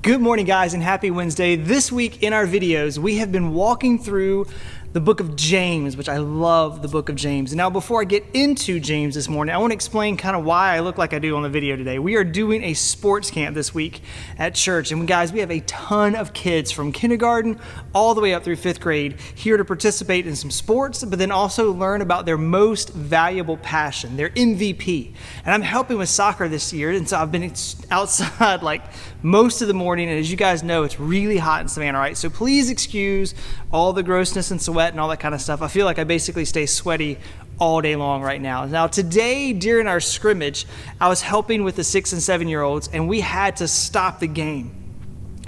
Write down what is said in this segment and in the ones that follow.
Good morning, guys, and happy Wednesday. This week in our videos, we have been walking through the book of James, which I love the book of James. And now before I get into James this morning, I want to explain kind of why I look like I do on the video today. We are doing a sports camp this week at church. And guys, we have a ton of kids from kindergarten all the way up through 5th grade here to participate in some sports, but then also learn about their most valuable passion, their MVP. And I'm helping with soccer this year, and so I've been outside like most of the morning. And as you guys know, it's really hot in Savannah, right? So please excuse all the grossness and sweat and all that kind of stuff. I feel like I basically stay sweaty all day long right now. Now today during our scrimmage, I was helping with the 6 and 7-year-olds, and we had to stop the game.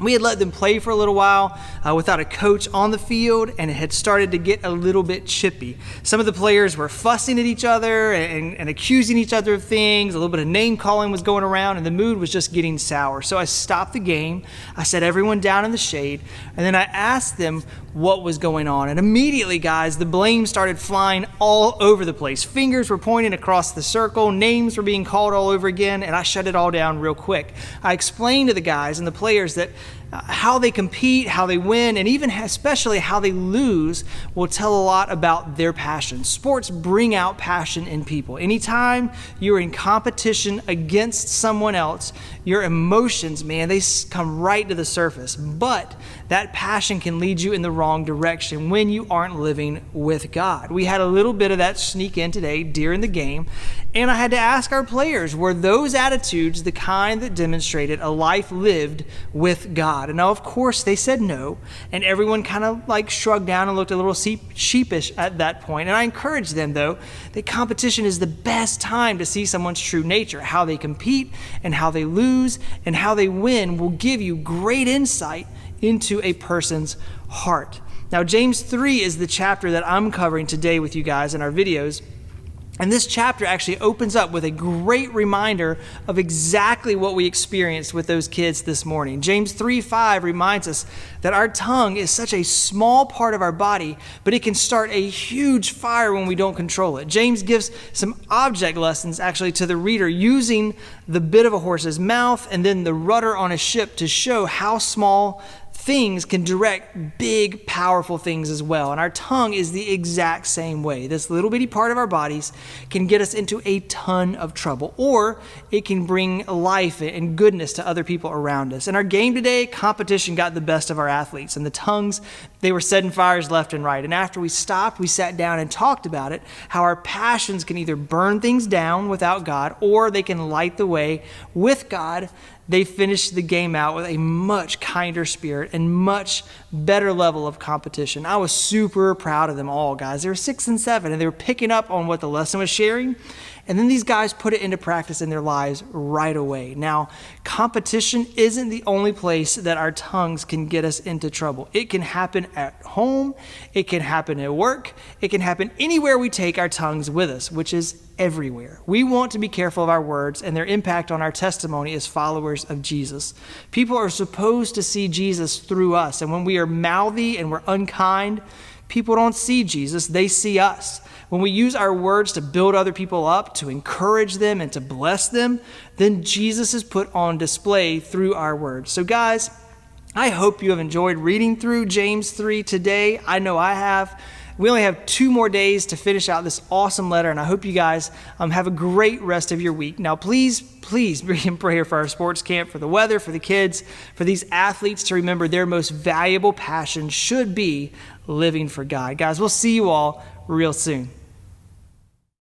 We had let them play for a little while without a coach on the field, and it had started to get a little bit chippy. Some of the players were fussing at each other and accusing each other of things. A little bit of name calling was going around, and the mood was just getting sour. So I stopped the game. I set everyone down in the shade, and then I asked them what was going on. And immediately, guys, the blame started flying all over the place. Fingers were pointing across the circle. Names were being called all over again, and I shut it all down real quick. I explained to the guys and the players that how they compete, how they win, and even especially how they lose will tell a lot about their passion. Sports bring out passion in people. Anytime you're in competition against someone else, your emotions, man, they come right to the surface. But that passion can lead you in the wrong direction when you aren't living with God. We had a little bit of that sneak in today during the game, and I had to ask our players, were those attitudes the kind that demonstrated a life lived with God? And now, of course, they said no, and everyone kind of like shrugged down and looked a little sheepish at that point. And I encouraged them, though, that competition is the best time to see someone's true nature. How they compete and how they lose and how they win will give you great insight into a person's heart. Now, James 3 is the chapter that I'm covering today with you guys in our videos. And this chapter actually opens up with a great reminder of exactly what we experienced with those kids this morning. James 3:5 reminds us that our tongue is such a small part of our body, but it can start a huge fire when we don't control it. James gives some object lessons actually to the reader using the bit of a horse's mouth and then the rudder on a ship to show how small things can direct big, powerful things as well. And our tongue is the exact same way. This little bitty part of our bodies can get us into a ton of trouble, or it can bring life and goodness to other people around us. In our game today, competition got the best of our athletes, and the tongues, they were setting fires left and right. And after we stopped, we sat down and talked about it, how our passions can either burn things down without God, or they can light the way with God. They finished the game out with a much kinder spirit and much better level of competition. I was super proud of them all, guys. They were 6 and 7, and they were picking up on what the lesson was sharing. And then these guys put it into practice in their lives right away. Now, competition isn't the only place that our tongues can get us into trouble. It can happen at home. It can happen at work. It can happen anywhere we take our tongues with us, which is everywhere. We want to be careful of our words and their impact on our testimony as followers of Jesus. People are supposed to see Jesus through us. And when we are mouthy and we're unkind, people don't see Jesus, they see us. When we use our words to build other people up, to encourage them and to bless them, then Jesus is put on display through our words. So guys, I hope you have enjoyed reading through James 3 today. I know I have. We only have 2 more days to finish out this awesome letter, and I hope you guys have a great rest of your week. Now, please be in prayer for our sports camp, for the weather, for the kids, for these athletes to remember their most valuable passion should be living for God. Guys, we'll see you all real soon.